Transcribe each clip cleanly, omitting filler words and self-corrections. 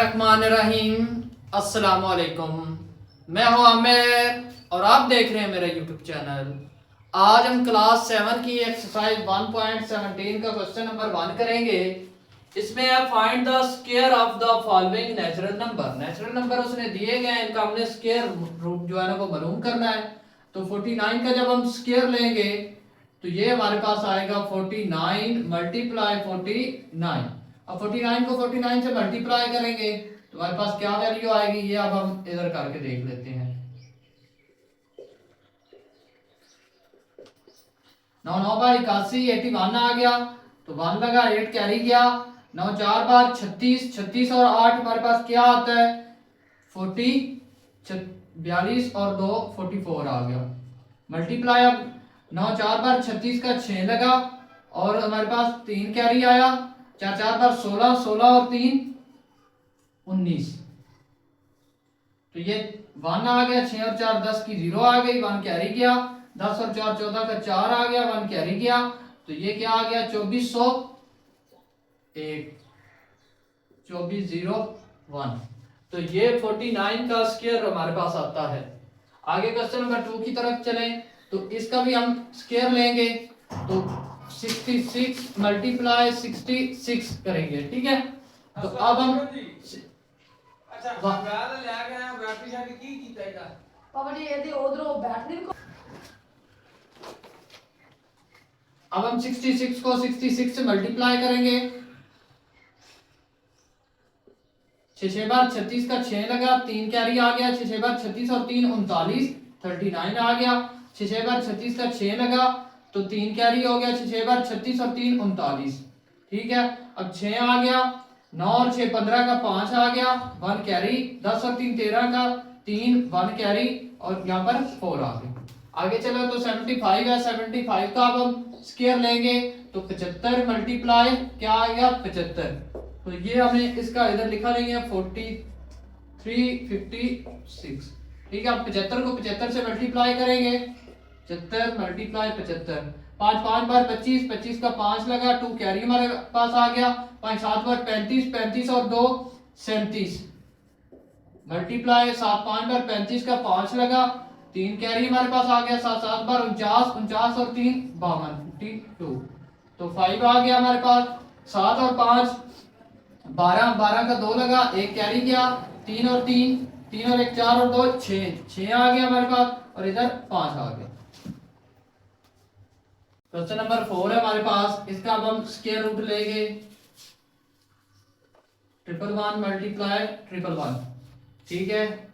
बिस्मिल्लाहिर्रहमानिर्रहीम। अस्सलाम वालेकुम। मैं हूं आमिर और आप देख रहे हैं मेरा यूट्यूब चैनल। आज हम क्लास 7 की एक्सरसाइज 1.17 का क्वेश्चन नंबर 1 करेंगे। इसमें है find the square of the following natural number. Natural number उसने दिए गए हैं, इनका हमने स्क्वायर रूट जो है ना वो मालूम करना है। तो 49 का जब हम स्क्वायर लेंगे तो ये हमारे पास आएगा 49 मल्टीप्लाई 49। अब 49 को 49 से मल्टीप्लाई करेंगे तो हमारे पास क्या वैल्यू आएगी, ये अब हम इधर करके देख लेते हैं। 9 9 बार 81 81 आ गया तो 1 लगा, 8 कैरी गया। 9 4 बार 36 36 और 8 हमारे पास क्या आता है 40 42 और 2 44 आ गया। मल्टीप्लाई अब 9 4 बार 36 का 6 लगा और हमारे पास 3 कैरी आया। 4 4 बार 16 16 और 3 19। तो ये 1 आ गया। 6 और 4 10 की 0 आ गई, 1 कैरी गया। 10 और 4 14 का 4 आ गया, 1 कैरी गया। तो ये क्या आ गया 2401 2401। तो ये 49 का स्क्वायर हमारे पास आता है। आगे क्वेश्चन नंबर 2 की तरफ चलें तो इसका भी हम स्क्वायर लेंगे तो 66 मल्टीप्लाई 66 करेंगे, ठीक है। तो अब हम अच्छा बैल ले गए बैटरी शायद की कीता है पापा जी ये उधर बैटरी को अब हम 66 को 66 से मल्टीप्लाई करेंगे। 6 6 बार 36 का 6 लगा, 3 कैरी आ गया। 6 6 बार 36 और 3 39 39 आ गया। 6 6 बार 36 का 6 लगा तो 3 कैरी हो गया। 6 6 बार 36 और 3 39, ठीक है। अब 6 आ गया। 9 और 6 15 का 5 आ गया, 1 कैरी। 10 और 3 13 का 3 1 कैरी और यहाँ पर 4 आ गया। आगे चलो तो 75 है। 75 का अब हम स्क्वायर लेंगे तो 75 मल्टीप्लाई क्या आएगा 75। तो ये हमें इसका इधर लिखा नहीं है 4356, ठीक है। अब 75 को 75 से मल्टीप्लाई करेंगे। 75 मल्टीप्लाई 75, 5 5 बार 25 25 का 5 लगा, 2 कैरी हमारे पास आ गया। 5 7 बार 35 35 और 2 37 मल्टीप्लाई 7 5 बार 35 का 5 लगा, 3 कैरी हमारे पास आ गया। 7 7 बार 49 49 और 3 52 52। तो 5 आ गया हमारे पास। 7 और 5 12 12 का 2 लगा, 1 कैरी गया। 3 और 3 3 और 1 4 और 2 6 6 आ गया हमारे पास और इधर 5 आ गया। क्वेश्चन नंबर 4 है हमारे पास, इसका अब हम स्क्वायर रूट लेंगे। 111 मल्टीप्लाई 111, ठीक है।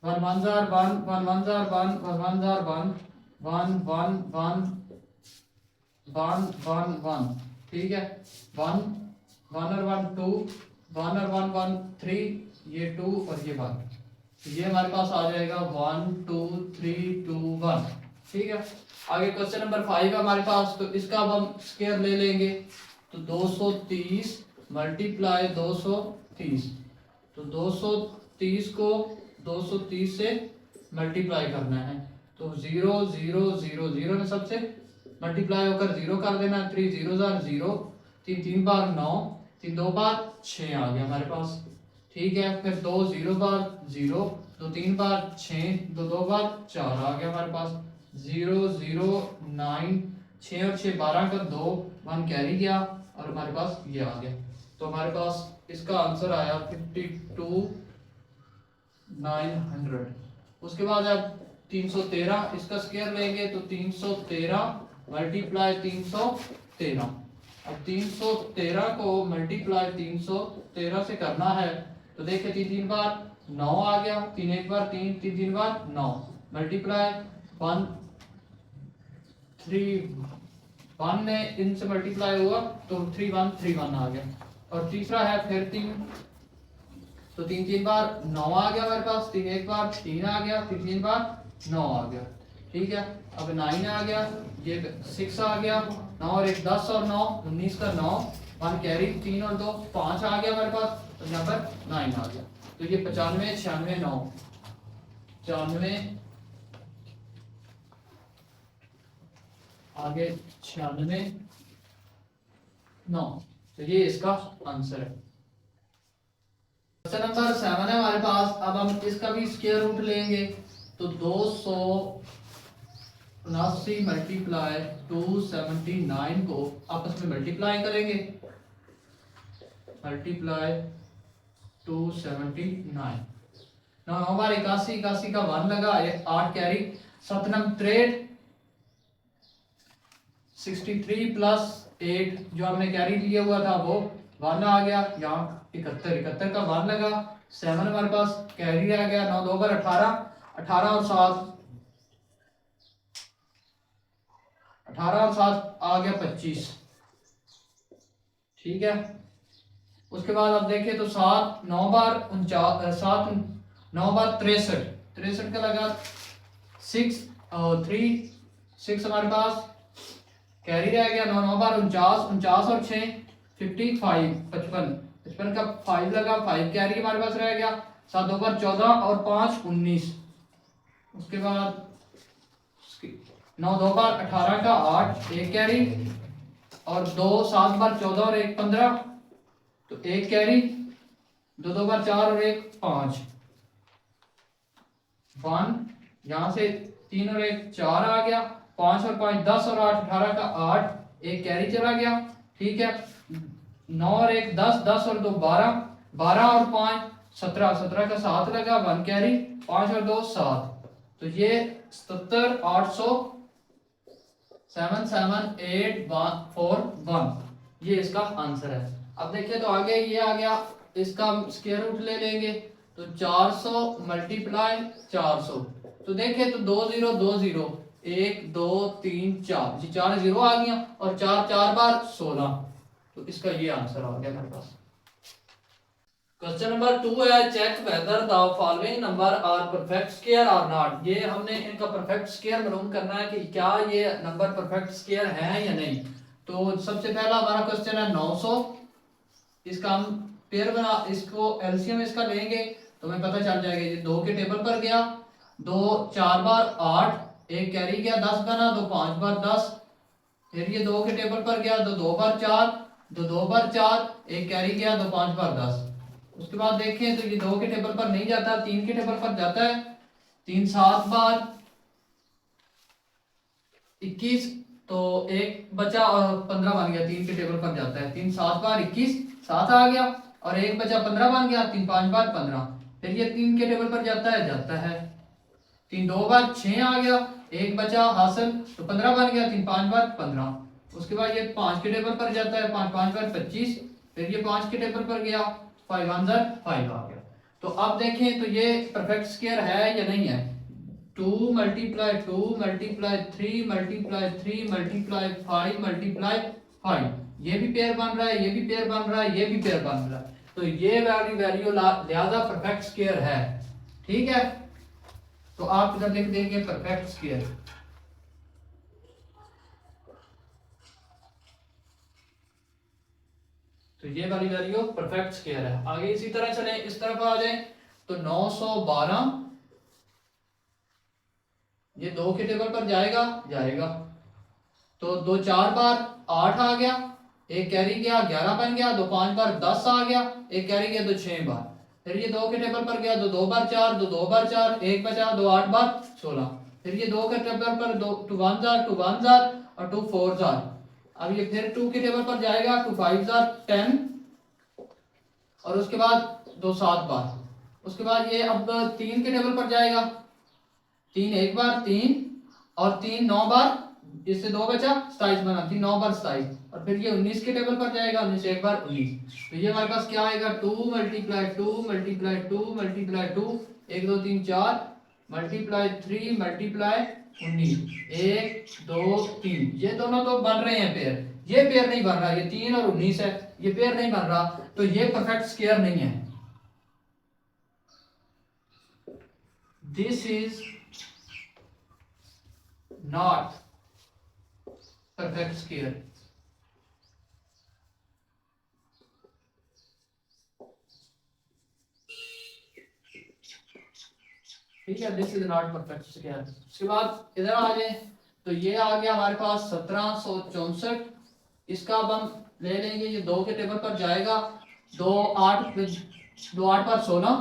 1 1 जार 1 1 1 जार 1 1 1 जार 1 1 1 1 1 1 1, ठीक है। 1 1 और 1 2 1 और 1 1 3, ये 2 और ये 1। ये हमारे पास आ जाएगा 1 2 3 2 1, ठीक है। आगे क्वेश्चन नंबर 5 है हमारे पास, तो इसका अब हम स्क्वायर ले लेंगे तो 230 मल्टीप्लाई 230। तो 230 को 230 से मल्टीप्लाई करना है तो 0 0 0 0 में सबसे मल्टीप्लाई होकर 0 कर देना। 3 0 जार 0, 3 3 बार 9, 3 2 बार 6 आ गया हमारे पास, ठीक है। फिर 2 0 बार 0, 2 3 बार 6, 2 2 बार 4 आ गया हमारे पास। 0 0 9, 6 और 6 12 का 2, 1 कैरी गया और हमारे पास ये आ गया। तो हमारे पास इसका आंसर आया 52900। उसके बाद अब 313 इसका स्क्वायर लेंगे तो 313 मल्टीप्लाई 313। अब 313 को मल्टीप्लाई 313 से करना है तो देखिए 3 3 बार 9 आ गया, 3 1 बार 3 3 3 बार 9 मल्टीप्लाई 1 3 1 ने इनसे मल्टीप्लाई हुआ तो 3 1 3 1 आ गया। और तीसरा है फिर 3, तो 3 3 बार 9 आ गया हमारे पास, 3 1 बार 3 आ गया, 3 3 बार 9 आ गया, ठीक है। अब 9 आ गया, ये 6 आ गया। 9 और 1 10 और 9 19 का 9, 1 कैरी। 3 और 2 5 आ गया हमारे पास, तो यहाँ पर 9 आ गया। तो ये 95 96 9 95 आगे 96 9, तो ये इसका आंसर है। क्वेश्चन नंबर 7 है हमारे पास। अब हम इसका भी स्क्वायर रूट लेंगे। तो 279 मल्टीप्लाई 279 को आपस में मल्टीप्लाई करेंगे। मल्टीप्लाई 279 नौ बार 81, 81 का 1 लगा, 8 कैरी, 7 नंग 63, 63 प्लस 8 जो हमने कैरी लिया हुआ था वो 1 आ गया। यहाँ 71, 71 का 1 लगा, 7 हमारे पास कैरी रह गया। 9 2 बार 18, 18 और 7, 18 और 7 आ गया 25। ठीक है। उसके बाद आप देखें तो 7 9 बार 49, 7 9 बार 63, 63 का लगा 6 और 3 6 हमारे पास कैरी रह गया। 9 9 बार 49, 49 और 6 55, 55, 55 का 5 लगा, 5 कैरी हमारे पास रह गया। 7 2 बार 14 और 5 19। उसके बाद 9 2 बार 18 का 8, 1 कैरी, और 2 7 बार 14 और 1 15, तो 1 कैरी, 2 2 बार 4 और 1 5, 1 यहाँ से 3 और 1 4 आ गया। 5 और 5 10 और 8 18 का 8, 1 कैरी चला गया। ठीक है। 9 और 1 10, 10 और 2 12, 12 और 5 17, 17 का 7 लगा, 1 कैरी, 5 और 2 7, तो ये 77 800 77841, ये इसका आंसर है। अब देखिए तो आगे ये आ गया, इसका स्क्वायर रूट ले लेंगे। तो 400 मल्टीप्लाई 400, तो देखिए तो 2 0 2 0, 1 2 3 4, ये 4 0 आ गया, और 4 4 बार 16, तो इसका ये आंसर आ गया मेरे पास। क्वेश्चन नंबर 2 है, check whether the following number are perfect square और नॉट। ये हमने इनका परफेक्ट स्क्वायर मालूम करना है कि क्या ये नंबर परफेक्ट स्क्वायर है या नहीं। तो सबसे पहला हमारा क्वेश्चन है 900, इसका हम पेयर बना, इसको एलसीएम इसका लेंगे तो हमें पता चल जाएगा। ये 2 के टेबल पर गया, 2 4 बार 8, 1 कैरी गया, 10 बना, 2 5 बार 10, फिर ये 2 के टेबल पर गया, 2 2 बार 4, 2 2 बार 4, 1 कैरी गया, 2 5 बार 10। उसके बाद देखें तो ये 2 के टेबल पर नहीं जाता, 3 के टेबल पर जाता है। 3 7 बार 21, तो 1 बचा और 15 बन गया, 3 के टेबल पर जाता है। 3 7 बार 21, 7 आ गया, और 1 बचा 15 बन गया, 3 5 बार 15, फिर ये 3 के टेबल पर जाता है। 3 2 बार 6 आ गया, 1 बचा हासिल, तो 15 बन गया, 3 5 बार 15। उसके बाद ये 5 के टेबल पर जाता है, 5 5 बार 25, फिर ये 5 के टेबल पर गया, 5 1 5 आ गया। तो अब देखें तो ये परफेक्ट स्क्वायर है या नहीं है। 2 multiply 2 multiply 3 multiply 3 multiply 5 multiply 5, ये भी पेयर बन रहा है, ये भी पेयर बन रहा है, ये भी पेयर बन रहा है, तो ये वैल्यू लिहाजा परफेक्ट स्क्वायर है। ठीक है। तो आप इधर लिख देंगे परफेक्ट स्क्वायर। तो ये वाली वैल्यू परफेक्ट स्क्वायर है। आगे इसी तरह चले, इस तरफ आ जाए तो 912, ये 2 के टेबल पर जाएगा, तो 2 4 बार 8 आ गया, 1 कैरी गया, 11 बन गया, 2 5 बार 10 आ गया, 1 कैरी गया, 2 6 बार, फिर ये 2 के टेबल पर गया, 2 2 बार 4, 2 2 बार 4, 1 बचा, 2 8 बार 16, फिर ये 2 के टेबल पर 2 2 1 जार 2 1 जार और 2 4 जार। अब ये फिर 2 के टेबल पर जाएगा, 2 5 जार 10, और उसके बाद 2 7 बार। उसके बाद ये अब 3 के टेबल पर जाएगा, 3 1 बार 3, और 3 9 बार, इससे 2 बचा 27 बना, 3 9 बार 27, और फिर ये 19 के टेबल पर जाएगा, 19 1 बार 19। तो ये हमारे पास क्या आएगा, 2 multiply 2 multiply 2 multiply 2, 1 2 3 4 multiply 3 multiply 19, 1 2 3, ये दोनों तो बन रहे हैं पेयर, ये पेयर नहीं बन रहा, ये 3 और 19 है, ये पेयर नहीं बन रहा, तो ये परफेक्ट स्क्वायर नहीं है। This is not perfect square. ठीक है, this is not perfect square. उसके बाद इधर आ जाए तो ये आ गया हमारे पास 1764, इसका अब हम ले लेंगे, ये 2 के टेबल पर जाएगा, 2 8 2 8 पर 16,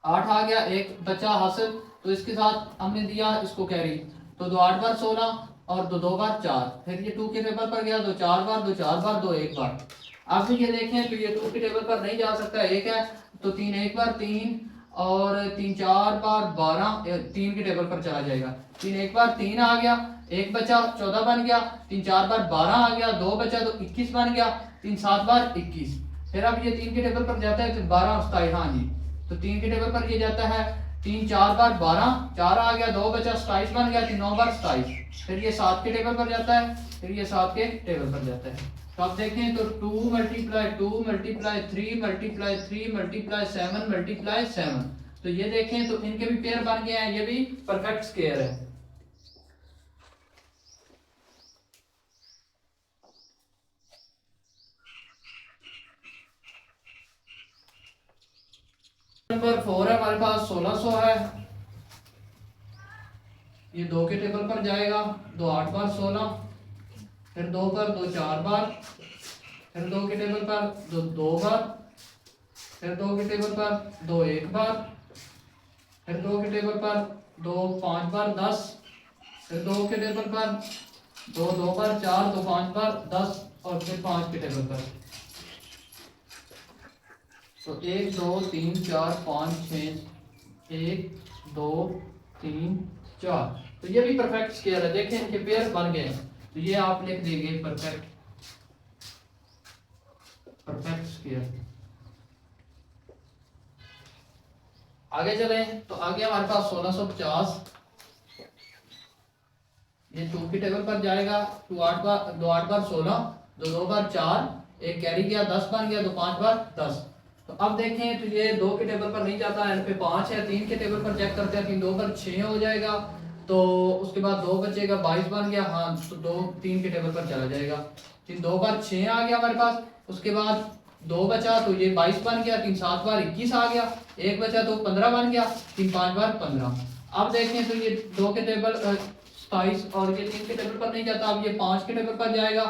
8 आ गया, एक बचा हासिल, तो इसके साथ हमने दिया इसको कैरी, तो 2 8 बार 16 और 2 2 बार 4, फिर ये 2 के टेबल पर गया, 2 4 बार, 2 4 बार, 2 1 बार। अब ये देखें तो ये 2 के टेबल पर नहीं जा सकता, एक है, तो 3 1 बार 3 और 3 4 बार 12, 3 के टेबल पर चला जाएगा, 3 1 बार 3 आ गया, एक बचा 14 बन गया, 3 4 बार 12 आ गया, 2 बचा तो 21 बन गया, 3 7 बार 21। फिर अब ये 3 के टेबल पर जाता है तो 12 और 27, हाँ जी, तो 3 के टेबल पर ये जाता है, 3 4 बार 12, 4 आ गया, 2 बचा 27 बन गया, 3 9 बार 27। फिर ये 7 के टेबल पर जाता है, फिर ये 7 के टेबल पर जाता है। तो आप देखें तो 2 multiply 2 multiply 3 multiply 3 multiply 7 multiply 7, तो ये देखें तो इनके भी पेयर बन गए हैं, ये भी परफेक्ट स्क्वायर है। नंबर 4 है हमारे पास, 1600 है, ये 2 के टेबल पर जाएगा, 2 8 बार 16, फिर 2 पर 2 4 बार, फिर 2 के टेबल पर 2 2 बार, फिर 2 के टेबल पर 2 1 बार, फिर 2 के टेबल पर 2 5 बार 10, फिर 2 के टेबल पर 2 2 बार 4, 2 5 बार 10 और फिर 5 के टेबल पर। तो 1 2 3 4 5 6, 1 2 3 4, तो ये भी परफेक्ट स्क्वायर है। देखें इनके पेयर बन गए हैं, तो ये आप लिख देंगे परफेक्ट स्क्वायर। आगे चले तो आगे हमारे पास 1650, ये 2 की टेबल पर जाएगा, 2 8 बार 16, 2 2 बार 4, एक कैरी गया 10 बन गया, 2 5 बार 10। तो अब देखें तो ये 2 के टेबल पर नहीं जाता, एंड पे 5 है, 3 के टेबल पर चेक करते हैं, 3 2 पर 6 हो जाएगा, तो उसके बाद 2 बचेगा, 22 बन गया, हाँ तो 2 3 के टेबल पर चला जाएगा, 3 2 बार 6 आ गया हमारे पास, उसके बाद 2 बचा तो ये 22 बन गया, 3 7 बार 21 आ गया, एक बचा तो 15 बन गया, 3 5 बार 15। अब देखें तो ये 2 के टेबल 27 और ये 3 के टेबल पर नहीं जाता, अब ये 5 के टेबल पर जाएगा,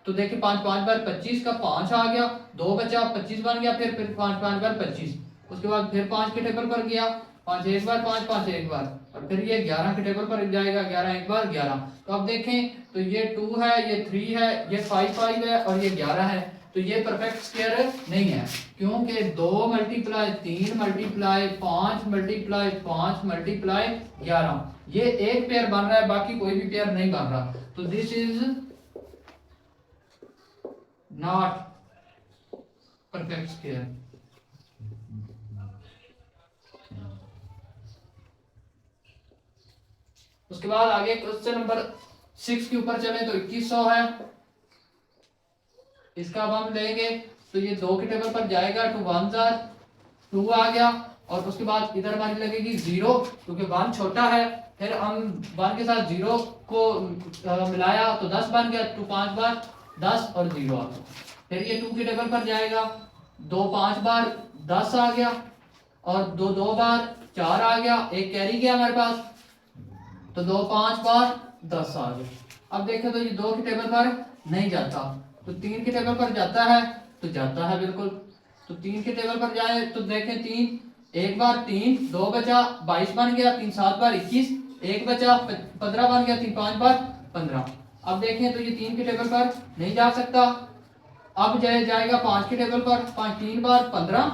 तो देखिए 5 5 बार 25 का 5 आ गया, 2 बचा 25 बन गया, फिर 5 5 बार 25, उसके बाद फिर 5 के टेबल पर गया, 5 1 बार 5 5 1 बार, और फिर ये 11 के टेबल पर जाएगा, 11 1 बार 11। तो अब देखें तो ये 2 है, ये 3 है, ये 5 5 है और ये 11 है, तो ये परफेक्ट स्क्वायर नहीं है, क्योंकि 2 मल्टीप्लाई 3 मल्टीप्लाई 5 मल्टीप्लाई 5 मल्टीप्लाई 11, ये एक पेयर बन रहा है, बाकी कोई भी पेयर नहीं बन रहा, तो this is not perfect square. उसके बाद आगे क्वेश्चन नंबर 6 के ऊपर चले तो 2100 है, इसका अब हम लेंगे, तो ये 2 के टेबल पर जाएगा, 2 1 2 आ गया, और उसके बाद इधर हमारी लगेगी 0, क्योंकि 1 छोटा है, फिर हम 1 के साथ 0 को मिलाया तो 10 बन गया, 2 5 बार 10 और 0 आ गया, फिर ये 2 के टेबल पर जाएगा, 2 5 बार 10 आ गया, और 2 2 बार 4 आ गया, एक कैरी गया हमारे पास, तो 2 5 बार 10 आ गया। अब देखें तो ये 2 के टेबल पर नहीं जाता, तो 3 के टेबल पर जाता है, तो जाता है बिल्कुल, तो 3 के टेबल पर जाए तो देखें 3 1 बार 3, 2 बचा 22 बन गया, 3 7 बार 21, एक बचा 15 बन गया, 3 5 बार 15। अब देखें तो ये 3 के टेबल पर नहीं जा सकता, अब जाएगा 5 के टेबल पर, 5 3 बार 15,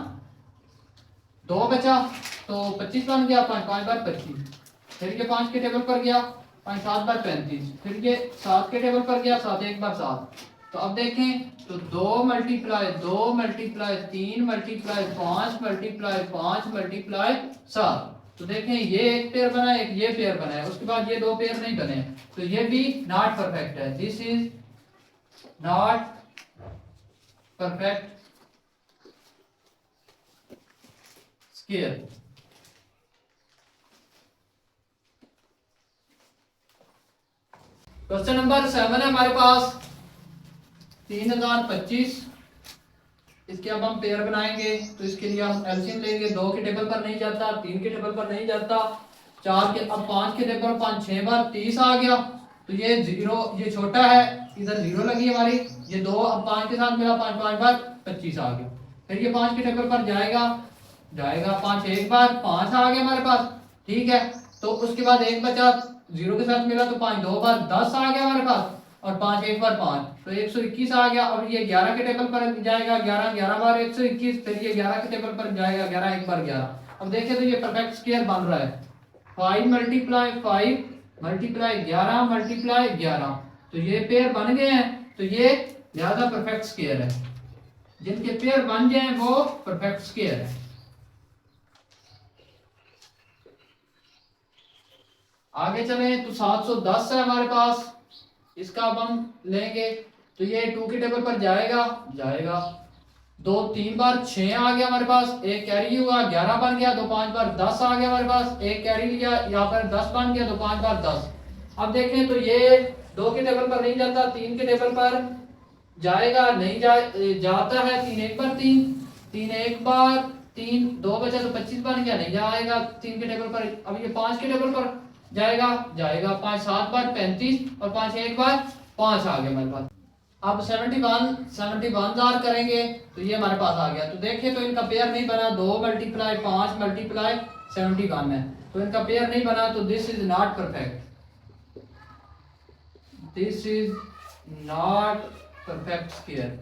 2 बचा तो 25 बन गया, 5 5 बार 25, फिर ये 5 के टेबल पर गया, 5 7 बार 35, फिर ये 7 के टेबल पर गया, 7 1 बार 7। तो अब देखें तो 2 multiply 2 multiply 3 multiply 5 multiply 5 multiply 7, तो देखें ये एक पेयर बना है, एक ये पेयर बना है, उसके बाद ये 2 पेयर नहीं बने, तो ये भी नॉट परफेक्ट है, this is not perfect square. Question number 7 है हमारे पास, 3025, इसके अब हम पेयर बनाएंगे, तो इसके लिए हम एलसीएम लेंगे, 2 के टेबल पर नहीं जाता, 3 के टेबल पर नहीं जाता, 4 के, अब 5 के टेबल 5 6 बार 30 आ गया, तो ये 0, ये छोटा है, इधर 0 लगी हमारी, ये 2 अब 5 के साथ मिला, 5 5 बार 25 आ गया। फिर ये 5 के टेबल पर जाएगा, 5 एक बार 5 आ गया हमारे पास, ठीक है। तो उसके बाद एक बचा 0 के साथ मिला, तो 5 2 बार 10 आ गया हमारे पास, और 5 एक बार 5, तो 121 आ गया। अब ये 11 के टेबल पर जाएगा, 11 बार 121, फिर ये 11 के टेबल पर जाएगा, 11 एक बार 11। अब देखें तो ये परफेक्ट स्क्वायर बन रहा है, 5 मल्टीप्लाई 5 मल्टीप्लाई 11 मल्टीप्लाई 11, तो ये पेयर बन गए हैं। तो ये लिहाजा परफेक्ट स्क्वायर है, जिनके पेयर बन जाए वो परफेक्ट स्क्वायर है। आगे चले तो 710 है हमारे पास, इसका अब हम लेंगे, तो ये 2 के टेबल पर जाएगा, 2 3 बार 6 आ गया हमारे पास, एक कैरी हुआ 11 बन गया, 2 5 बार 10 आ गया हमारे पास, एक कैरी लिया यहाँ पर 10 बन गया, 2 5 बार 10। अब देखें तो ये 2 के टेबल पर नहीं जाता, 3 के टेबल पर जाएगा, नहीं जाता है, 3 एक बार 3 एक बार 3, 2 बचा तो 25 बन गया, नहीं जाएगा 3 के टेबल पर। अब ये 5 के टेबल पर जाएगा, 5 7 बार 35, और 5 एक बार 5 आ गया हमारे पास। अब 71 करेंगे, तो ये हमारे पास आ गया। तो देखिए तो इनका पेयर नहीं बना, 2 मल्टीप्लाई 5 मल्टीप्लाई 71 है, तो इनका पेयर नहीं बना, तो this is not perfect, this is not perfect square.